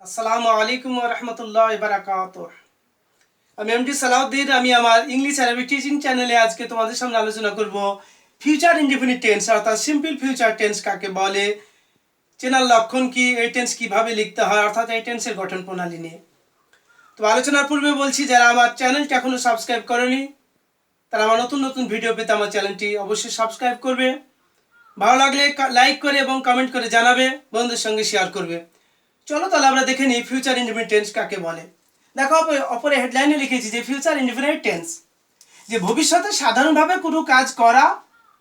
আসসালামু আলাইকুম ওয়া রাহমাতুল্লাহি ওয়া বারাকাতুহু। আমি এমডি সালাউদ্দিন। আমি আমার ইংলিশ আরবি টিচিং চ্যানেলে আজকে তোমাদের সামনে আলোচনা করব ফিউচার ইনডিফিনিট টেন্স অর্থাৎ সিম্পল ফিউচার টেন্স কাকে বলে, চেনার লক্ষণ কি, এই টেন্স কিভাবে লিখতে হয় অর্থাৎ এই টেন্সের গঠন প্রণালী নিয়ে। তো আলোচনার পূর্বে বলছি, যারা আমার চ্যানেলটি এখনো সাবস্ক্রাইব করনি তারা আমার নতুন নতুন ভিডিও পেতে আমার চ্যানেলটি অবশ্যই সাবস্ক্রাইব করবে। ভালো লাগলে লাইক করে এবং কমেন্ট করে জানাবে, বন্ধুদের সঙ্গে শেয়ার করবে। চলো তাহলে আমরা দেখে নিই ফিউচার ইনডিফিনিট টেন্স কাকে বলে। দেখো অপরে হেডলাইনে লিখেছি যে ফিউচার ইনডিফিনিট টেন্স, যে ভবিষ্যতে সাধারণভাবে কোনো কাজ করা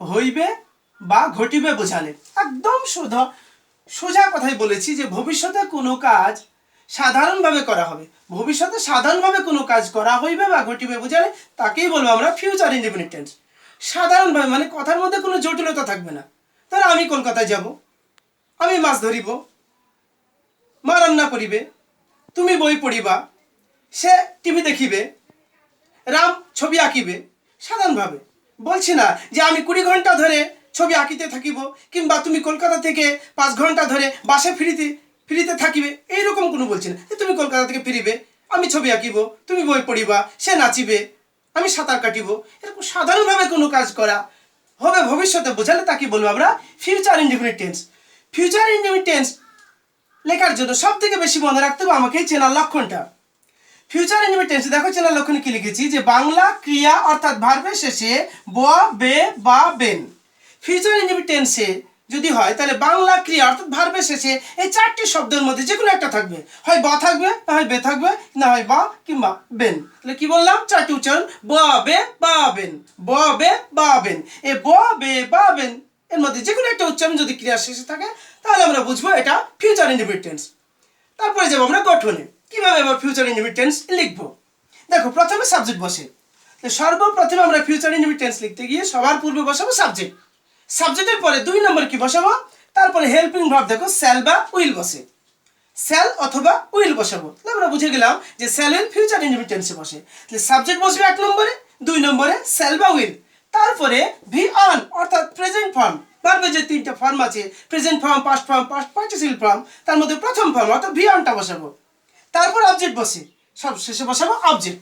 হইবে বা ঘটিবে বোঝালে। একদম সোজা কথাই বলেছি যে ভবিষ্যতে কোনো কাজ সাধারণভাবে করা হবে, ভবিষ্যতে সাধারণভাবে কোনো কাজ করা হইবে বা ঘটিবে বোঝালে তাকেই বলবো আমরা ফিউচার ইনডিফিনিট টেন্স। সাধারণভাবে মানে কথার মধ্যে কোনো জটিলতা থাকবে না। ধরো আমি কলকাতায় যাব, আমি মাছ ধরিব, মা রান্না করিবে, তুমি বই পড়িবা, সে টিভি দেখিবে, রাম ছবি আঁকিবে। সাধারণভাবে বলছি না যে আমি 20 ঘন্টা ধরে ছবি আঁকিতে থাকিব, কিংবা তুমি কলকাতা থেকে 5 ঘন্টা ধরে বাসে ফিরিতে থাকিবে, এইরকম কোনো বলছি না। যে তুমি কলকাতা থেকে ফিরিবে, আমি ছবি আঁকিব, তুমি বই পড়িবা, সে নাচিবে, আমি সাঁতার কাটিব। এরকম সাধারণভাবে কোনো কাজ করা হবে ভবিষ্যতে বোঝালে তাকে বলবো আমরা future indefinite tense. Future indefinite tense লেখার জন্য সব থেকে বেশি মনে রাখতে হবে আমাকে চেনার লক্ষণটা। ফিউচার ইনডিফিনিট টেন্সে দেখো চেনার লক্ষণে কি লিখেছি, যে বাংলা ক্রিয়া অর্থাৎ ভার্বের শেষে ব, বে বা বেন। ফিউচার ইনডিফিনিট টেন্সে যদি হয় তাহলে বাংলা ক্রিয়া অর্থাৎ ভার্বের শেষে এই 4টি শব্দের মধ্যে যে কোনো একটা থাকবে, হয় বা থাকবে, না হয় বে থাকবে, না হয় বা কিংবা বেন। তাহলে কি বললাম, 4টি উচ্চারণ, ব, বে বা বেন, ব, বে বা বেন। এই ব, বে বা বেন এর মধ্যে যে কোনো একটা উচ্চারণ যদি ক্রিয়ার শেষে থাকে তাহলে আমরা বুঝবো এটা ফিউচার ইনডিফিনিট টেন্স। তারপরে যাবো আমরা গঠনে, কিভাবে এবার ফিউচার ইনডিফিনিট টেন্স লিখবো। দেখো প্রথমে সাবজেক্ট বসে, তো সর্বপ্রথমে আমরা ফিউচার ইনডিফিনিট টেন্স লিখতে গিয়ে সবার পূর্বে বসাবো সাবজেক্ট। সাবজেক্টের পরে 2 নম্বর কি বসাবো, তারপরে হেল্পিং ভার্ব দেখো শ্যাল বা উইল বসে, শ্যাল অথবা উইল বসাবো। তাহলে আমরা বুঝে গেলাম যে শ্যাল উইল ফিউচার ইনডিফিনিট টেন্সে বসে। তাহলে সাবজেক্ট বসবে 1 নম্বরে, 2 নম্বরে শ্যাল বা উইল, তারপরে ভি অন অর্থাৎ প্রেজেন্ট ফর্ম। ভার্বের যে 3টা ফর্ম আছে, present form, past form, past participle form, তার মধ্যে প্রথম ফর্ম অর্থাৎ ভি অনটা বসাবো। তারপর অবজেক্ট বসে, সব শেষে বসাবো অবজেক্ট।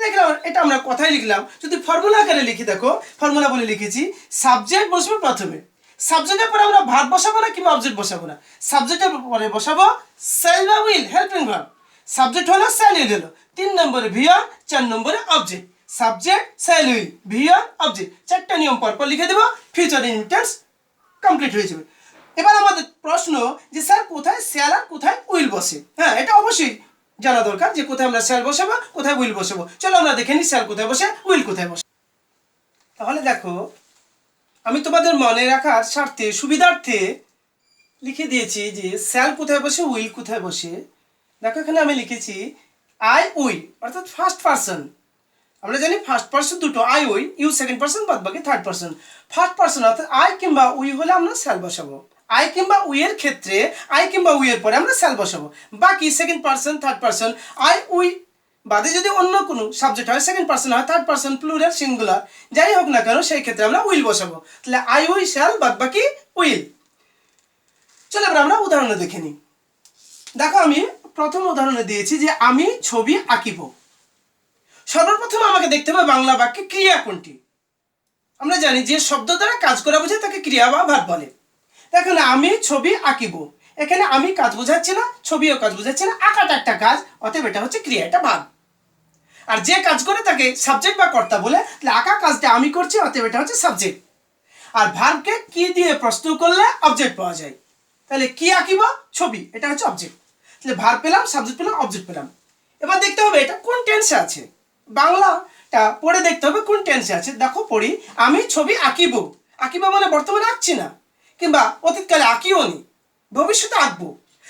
লিখলাম, এটা আমরা কথাই লিখলাম। যদি ফর্মুলা আকারে লিখি, দেখো ফর্মুলা বলে লিখেছি, সাবজেক্ট বসবে প্রথমে, সাবজেক্টের পরে আমরা ভার্ব বসাবো না কিংবা অবজেক্ট বসাবো না, সাবজেক্টের পরে বসাবো শ্যাল বা উইল হেল্পিং ভার্ব। সাবজেক্ট হলো, শ্যাল উইল হলো, 3 নম্বরে ভি অন, 4 নম্বরে object. Subject, shall will, V on, object, 4টা নিয়ম পরপর লিখে দেবো, ফিউচার ইনডিফিনিট টেন্স কমপ্লিট হয়ে যাবে। এবার আমাদের প্রশ্ন যে স্যার কোথায় শ্যাল আর কোথায় উইল বসে। হ্যাঁ, এটা অবশ্যই জানা দরকার যে কোথায় আমরা শ্যাল বসাবো, কোথায় উইল বসাবো। চলো আমরা দেখে নিই শ্যাল কোথায় বসে, উইল কোথায় বসে। তাহলে দেখো আমি তোমাদের মনে রাখার স্বার্থে, সুবিধার্থে লিখে দিয়েছি যে শ্যাল কোথায় বসে, উইল কোথায় বসে। দেখো এখানে আমি লিখেছি আই উই অর্থাৎ ফার্স্ট পারসন। আমরা জানি ফার্স্ট পারসন দুটো, I we, you second person, বাদ বাকি থার্ড পারসন। ফার্স্ট পারসন অর্থাৎ আই কিংবা উই হলে আমরা শ্যাল বসাবো। আই কিংবা উই এর ক্ষেত্রে আই কিংবা উই এর পরে আমরা শ্যাল বসাবো। বাকি second person, third person, I we বাদে যদি অন্য কোনো সাবজেক্ট হয়, সেকেন্ড পারসন হয়, থার্ড পারসন, প্লুরাল, সিঙ্গুলার, যাই হোক না কেন, সেই ক্ষেত্রে আমরা উইল বসাবো। তাহলে আই উই শ্যাল, বাদ বাকি উইল। চলো এবার আমরা উদাহরণে দেখে নিই। দেখো আমি প্রথম উদাহরণে দিয়েছি যে আমি ছবি আঁকিব। সর্বপ্রথম আমাকে দেখতে হবে বাংলা বাক্যে ক্রিয়া কোনটি। আমরা জানি যে শব্দ দ্বারা কাজ করা বোঝায় তাকে ক্রিয়া বা ভার্ব বলে। দেখো না, আমি ছবি আঁকিব, এখানে আমি কাজ বোঝাচ্ছি না, ছবিও কাজ বোঝাচ্ছে না, আঁকাটা একটা কাজ, অতএব এটা হচ্ছে ক্রিয়া, এটা ভার্ব। আর যে কাজ করে তাকে সাবজেক্ট বা কর্তা বলে। তাহলে আঁকা কাজটা আমি করছি, অতএব এটা হচ্ছে সাবজেক্ট। আর ভার্বকে কি দিয়ে প্রশ্ন করলে অবজেক্ট পাওয়া যায়। তাহলে কি আঁকিব, ছবি, এটা হচ্ছে অবজেক্ট। তাহলে ভার্ব পেলাম, সাবজেক্ট পেলাম, অবজেক্ট পেলাম। এবার দেখতে হবে এটা কোন টেন্সে আছে, বাংলাটা পড়ে দেখতে হবে কোন টেন্সে আছে। দেখো পড়ি, আমি ছবি আঁকিব। আঁকিব মানে বর্তমানে আঁকছি না, কিংবা অতীতকালে আঁকিও নি, ভবিষ্যতে আঁকবো।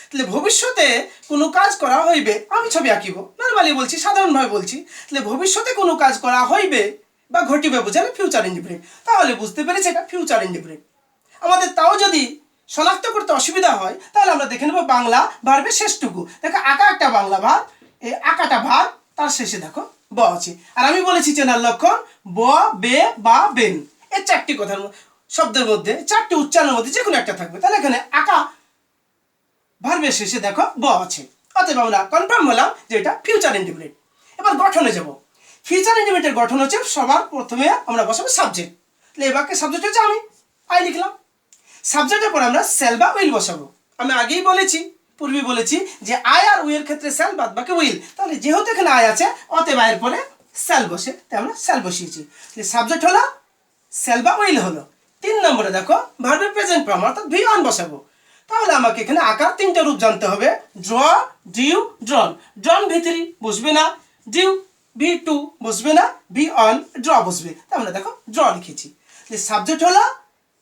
তাহলে ভবিষ্যতে কোনো কাজ করা হইবে, আমি ছবি আঁকিব, নর্মালি বলছি, সাধারণভাবে বলছি। তাহলে ভবিষ্যতে কোনো কাজ করা হইবে বা ঘটিবে বোঝালে ফিউচার ইনডিফিনিট। তাহলে বুঝতে পেরেছি এটা ফিউচার ইনডিফিনিট। আমাদের তাও যদি শনাক্ত করতে অসুবিধা হয় তাহলে আমরা দেখে নেব বাংলা ভার্বের শেষটুকু। দেখো আঁকা একটা বাংলা ভার্ব, এই আঁকাটা ভার্ব, তার শেষে দেখো ব আছে। আর আমি বলেছি চেনার লক্ষণ ব, বে বা বেন, এই 4টি কথার শব্দের মধ্যে, 4টি উচ্চারণের মধ্যে যে কোনো একটা থাকবে। তাহলে এখানে আঁকা ভার্বের শেষে দেখো ব আছে, অতএব আমরা কনফার্ম হলাম যে এটা ফিউচার ইনডেফিনিট। এবার গঠনে যাব। ফিউচার ইনডেফিনিটের গঠন হচ্ছে সবার প্রথমে আমরা বসাবো সাবজেক্ট। তাহলে এই বাক্যের সাবজেক্ট হচ্ছে আমি, আই লিখলাম। সাবজেক্টের পর আমরা সেল বা উইল বসাবো। আমি আগেই বলেছি, পূর্বে বলেছি যে আই আর উইল ক্ষেত্রে সেল, বাদ বাকি উইল। তাহলে যেহেতু এখানে আই আছে অতএব আয়ের পরে সেল বসে, তাই আমরা সেল বসিয়েছি। সাবজেক্ট হলো, সেল বা উইল হলো। 3 নম্বরে দেখো ভার্বের প্রেজেন্ট ফর্ম অর্থাৎ ভি অন বসাবো। তাহলে আমাকে এখানে আকার 3টা রূপ জানতে হবে। Draw, due, ড্রন। ড্রন ভি3 বসবে না, ডিউ ভি2 বসবে না, ভি অন ড্র বসবে। তাই আমরা দেখো ড্র লিখেছি। সাবজেক্ট হলো,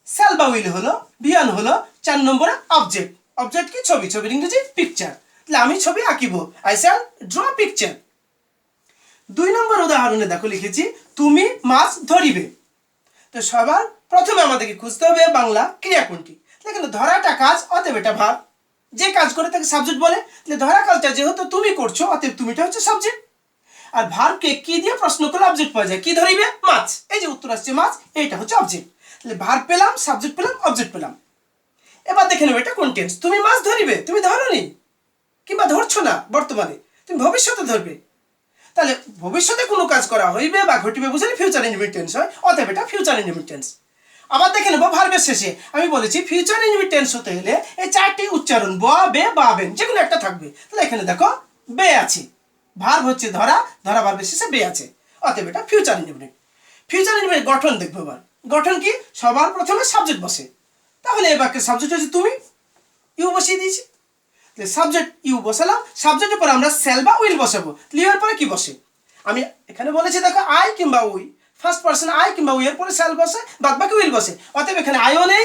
সেল বা উইল হলো, ভি অন হলো। 4 নম্বরে অবজেক্ট। অবজেক্ট কি? ছবি। ছবির ইংরেজি পিকচার। তাহলে আমি ছবি আঁকিব, আই শ্যাল ড্র পিকচার। 2 নম্বর উদাহরণে দেখো লিখেছি তুমি মাছ ধরিবে। তো সবার প্রথমে আমাদেরকে খুঁজতে হবে বাংলা ক্রিয়া কোনটি। এখানে ধরাটা কাজ, অতএব এটা ভার্ব। যে কাজ করে তাকে সাবজেক্ট বলে। তাহলে ধরা কাজটা যেহেতু তুমি করছো অতএব তুমিটা হচ্ছে সাবজেক্ট। আর ভার্বকে কি দিয়ে প্রশ্ন করলে অবজেক্ট পাওয়া যায়? কি ধরিবে? মাছ। এই যে উত্তর আসছে মাছ, এইটা হচ্ছে অবজেক্ট। তাহলে ভার্ব পেলাম, সাবজেক্ট পেলাম, অবজেক্ট পেলাম। এবার দেখে নেবে এটা কোন টেন্স। তুমি মাছ ধরিবে, তুমি ধরনি কিংবা ধরছো না বর্তমানে, তুমি ভবিষ্যতে ধরবে। তাহলে ভবিষ্যতে কোনো কাজ করা হইবে বা ঘটিবে বুঝলে ফিউচার ইনডেফিনিট টেন্স হয়, অতএব এটা ফিউচার ইনডেফিনিট টেন্স। আবার দেখে নেব ভার্বের শেষে আমি বলেছি ফিউচার ইনডেফিনিট টেন্স হতে হলে এই 4টি উচ্চারণ ব, বে, বা, বেন যে কোনো একটা থাকবে। তাহলে এখানে দেখো বে আছে, ভার্ব হচ্ছে ধরা, ধরা ভার্বের শেষে বে আছে, অতএব এটা ফিউচার ইনডেফিনিট। ফিউচার ইনডেফিনিট গঠন দেখবো এবার। গঠন কি? সবার প্রথমে সাবজেক্ট বসে। তাহলে এই বাক্যের সাবজেক্ট হচ্ছে তুমি, ইউ বসিয়ে দিয়েছি। সাবজেক্ট ইউ বসালাম, সাবজেক্টের পরে আমরা সেল বা উইল বসাবো। ইউর পরে কি বসে? আমি এখানে বলেছি দেখো আই কিংবা উই, ফার্স্ট পারসন আই কিংবা উই এর পরে সেল বসে, বাদ বাকি উইল বসে। অতএব এখানে আইও নেই,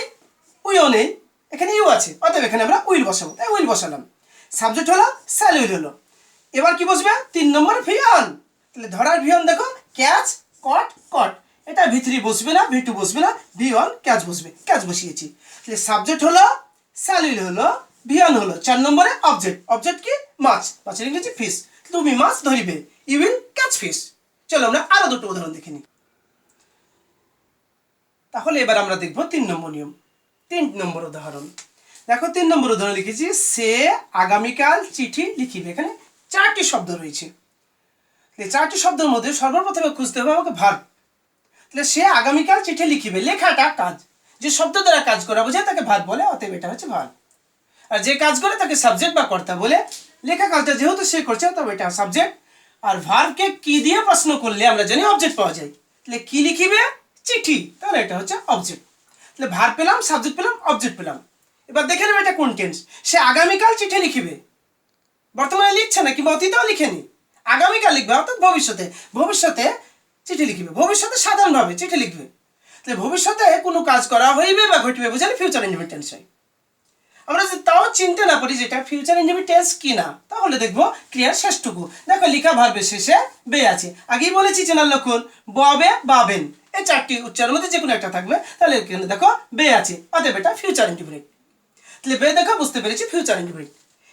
উইও নেই, এখানে ইউ আছে, অতএব এখানে আমরা উইল বসাবো। তাই উইল বসালাম। সাবজেক্ট হলো, সেল উইল হলো। এবার কি বসবে? 3 নম্বর ভিয়ন। তাহলে ধরার ভিয়ন দেখো ক্যাচ, কট, কট। এটা ভি3 বসবে না, ভি2 বসবে না, ভিয়ন ক্যাচ বসবে, ক্যাচ বসিয়েছি। তাহলে সাবজেক্ট হলো, সেল উইল হলো, ভিয়ন হলো। 4 নম্বরে অবজেক্ট। অবজেক্ট কি? মাছ। মাছের ইংরেজি ফিশ। তুমি মাছ ধরিবে, ইউ উইল ক্যাচ ফিশ। চলো আমরা আরো দুটো উদাহরণ দেখে নিই। তাহলে এবার আমরা দেখব 3 নম্বর নিয়ম। 3 নম্বর উদাহরণ দেখো। 3 নম্বর উদাহরণ লিখেছি সে আগামীকাল চিঠি লিখিবে। এখানে 4টি শব্দ রয়েছে। এই 4টি শব্দের মধ্যে সর্বপ্রথমে খুঁজতে হবে আমাকে ভার্ব। তাহলে সে আগামীকাল চিঠি লিখিবে, লেখাটা কাজ। যে শব্দ দ্বারা কাজ করা বোঝায় তাকে ভার্ব বলে, অতএব এটা হচ্ছে ভার্ব। আর যে কাজ করে তাকে সাবজেক্ট বা কর্তা বলে। লেখা কাজটা যেহেতু সে করছে তবে এটা সাবজেক্ট। আর ভার্বকে কি দিয়ে প্রশ্ন করলে আমরা জানি অবজেক্ট পাওয়া যায়। তাহলে কি লিখিবে? চিঠি। তাহলে এটা হচ্ছে অবজেক্ট। তাহলে ভার্ব পেলাম, সাবজেক্ট পেলাম, অবজেক্ট পেলাম। এবার দেখে নেবে এটা কোন টেন্স। সে আগামীকাল চিঠি লিখিবে, বর্তমানে লিখছে না কিংবা অতীতেও লিখেনি, আগামীকাল লিখবে অর্থাৎ ভবিষ্যতে। ভবিষ্যতে চিঠি লিখবে, ভবিষ্যতে সাধারণভাবে চিঠি লিখবে। তাহলে ভবিষ্যতে কোনো কাজ করা হইবে বা ঘটবে বুঝালে ফিউচার ইনডেফিনিট টেন্স হয়। আমরা যদি তাও চিনতে না পারি যেটা ফিউচার ইনডেফিনিট টেন্স কি না, তাহলে দেখবো ক্লিয়ার শেষটুকু। দেখো লিখা ভার্বের শেষে বে আছে। আগেই বলেছি চেনার লক্ষণ ববে, বাবেন, এই 4টি উচ্চারণের মধ্যে যে কোনো একটা থাকবে। তাহলে এখানে দেখো বে আছে, অতএব এটা ফিউচার ইনডেফিনিট। তাহলে বে দেখো বুঝতে পেরেছি ফিউচার ইনডেফিনিট।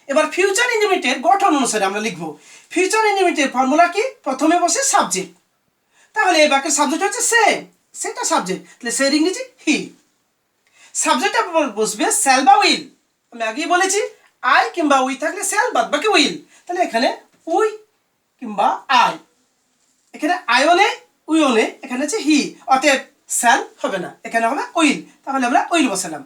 এবার ফিউচার ইনডেফিনিটের গঠন অনুসারে আমরা লিখবো। ফিউচার ইনডেফিনিটের ফর্মুলা কি? প্রথমে বসে সাবজেক্ট। তাহলে এই বাক্যের সাবজেক্ট হচ্ছে সে, সেটা সাবজেক্ট। তাহলে সে ইংরেজি হি। সাবজেক্টের পর বসবে সেল বা উইল। আমি আগেই বলেছি আই কিংবা উই থাকলে সেল, বাদ বাকি উইল। তাহলে এখানে উই কিংবা আই, এখানে আইও নেই, উইও নেই, এখানে হচ্ছে হি, অতএব সেল হবে না, এখানে হবে উইল। তাহলে আমরা উইল বসালাম।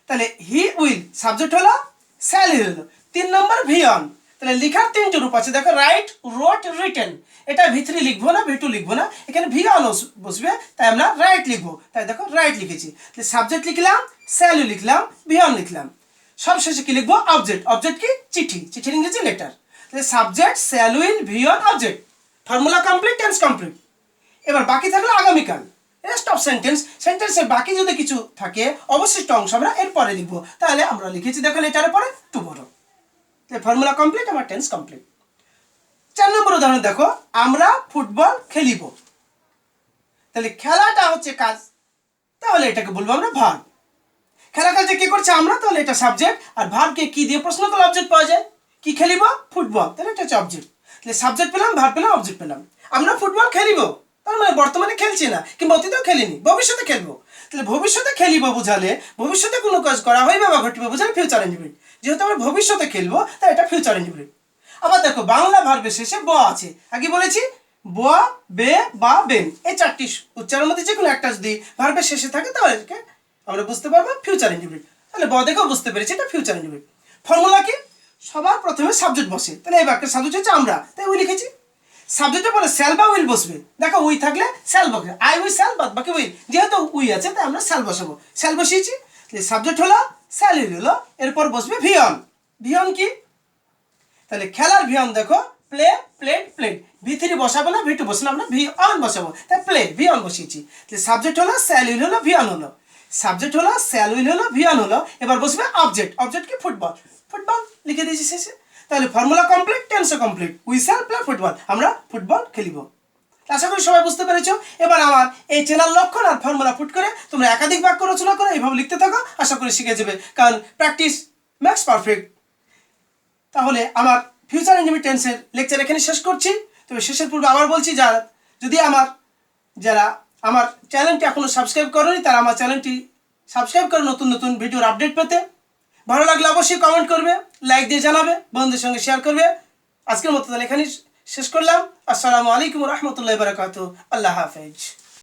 তাহলে হি উইল সাবজেক্ট হলো, সেল হলো। 3 নম্বর ভিয়ন। তাহলে লেখার 3টি রূপ আছে দেখো, রাইট, রোট, রিটেন। এটা ভি3 লিখবো না, ভি2 লিখবো না, এখানে ভিয়ন বসবে, তাই আমরা রাইট লিখবো। তাই দেখো রাইট লিখেছি। তাহলে সাবজেক্ট লিখলাম, সেল লিখলাম, ভিয়ন লিখলাম। সবশেষে কি লিখবো? অবজেক্ট। অবজেক্ট কি? চিঠি। চিঠির ইংরেজি লেটার। তাহলে subject, shall will, V one, object. Formula complete, tense complete. এবার বাকি থাকলো আগামীকাল। Rest of sentence. সেন্টেন্সের বাকি যদি কিছু থাকে অবশিষ্ট অংশ আমরা এরপরে লিখবো। তাহলে আমরা লিখেছি দেখো লেটারের পরে টুমরো। তাহলে ফর্মুলা কমপ্লিট, আমার টেন্স কমপ্লিট। 4 নম্বর উদাহরণ দেখো, আমরা ফুটবল খেলিব। তাহলে খেলাটা হচ্ছে কাজ, তাহলে এটাকে বলবো আমরা ভার্ব। খেলা কাজে কে করছে? আমরা, তাহলে এটা সাবজেক্ট। আর ভার্বকে কি দিয়ে প্রশ্ন করলে অবজেক্ট পাওয়া যায়? কি খেলিব? ফুটবল, তাহলে এটা হচ্ছে অবজেক্ট। তাহলে সাবজেক্ট পেলাম, ভার্ব পেলাম, অবজেক্ট পেলাম। আমরা ফুটবল খেলিব, তার মানে বর্তমানে খেলছি না কিংবা অতীতেও খেলিনি, ভবিষ্যতে খেলবো। তাহলে ভবিষ্যতে খেলিব বুঝালে ভবিষ্যতে কোনো কাজ করা হইবে বা ঘটবে বুঝালে ফিউচার ইনডেফিনিট। যেহেতু আমরা ভবিষ্যতে খেলবো তাই এটা ফিউচার ইনডেফিনিট। আবার দেখো বাংলা ভার্বের শেষে ব আছে, আগে বলেছি ব, বে বা বেন, এই চারটি উচ্চারণের মধ্যে যে কোনো একটা যদি ভার্বের শেষে থাকে তাহলে এটাকে আমরা বুঝতে পারবো ফিউচার ইনডিফিনিট। তাহলে ব দেখেও বুঝতে পেরেছি এটা ফিউচার ইনডিফিনিট। ফর্মুলা কি? সবার প্রথমে সাবজেক্ট বসে, তাহলে এই বাক্যের সাবজেক্ট হচ্ছে আমরা, তাই উই লিখেছি। সাবজেক্টের পরে স্যাল বা উইল বসবে, দেখো উই থাকলে স্যাল বসবে, আই উই স্যাল বাদ বাকি উইল, যেহেতু উই আছে তাই আমরা স্যাল বসাবো, স্যাল বসিয়েছি। সাবজেক্ট হলো স্যাল উইল হলো, এরপর বসবে ভিয়ন। ভিয়ন কি? তাহলে খেলার ভিয়ন দেখো প্লে, প্লেড, প্লেড, ভি3 বসাবো না, ভি2 বসাবো, আমরা ভিয়ন বসাবো, তাই প্লে ভিয়ন বসিয়েছি। তাহলে সাবজেক্ট হলো স্যাল উইল হলো, ভিয়ন হলো, সাবজেক্ট হলো স্যাল উইল হলো, ভিয়ন হলো, এবার বসবে অবজেক্ট। অবজেক্ট কি? ফুটবল, ফুটবল লিখে দিয়েছি শেষে। তাহলে ফর্মুলা কমপ্লিট, টেন্সও complete, we shall play football, আমরা ফুটবল খেলিব। আশা করি সবাই বুঝতে পেরেছো। এবার আমার এই চেনার লক্ষণ আর ফর্মুলা ফুট করে তোমরা একাধিক বাক্য রচনা করে এইভাবে লিখতে থাকো, আশা করি শিখে যাবে, কারণ প্র্যাকটিস মেক্স পারফেক্ট। তাহলে আমার ফিউচার ইনডিফিনিট টেন্সের লেকচার এখানে শেষ করছি। তবে শেষের পূর্বে আবার বলছি, যারা আমার চ্যানেলটি এখনো সাবস্ক্রাইব করোনি তারা আমার চ্যানেলটি সাবস্ক্রাইব করে নতুন নতুন ভিডিওর আপডেট পেতে। ভালো লাগলে অবশ্যই কমেন্ট করবে, লাইক দিয়ে জানাবে, বন্ধুদের সঙ্গে শেয়ার করবে। আজকের মতো তাহলে এখানেই শেষ করলাম। আসসালামু আলাইকুম রহমতুল্লাহ বারাকাতুহু। আল্লাহ হাফেজ।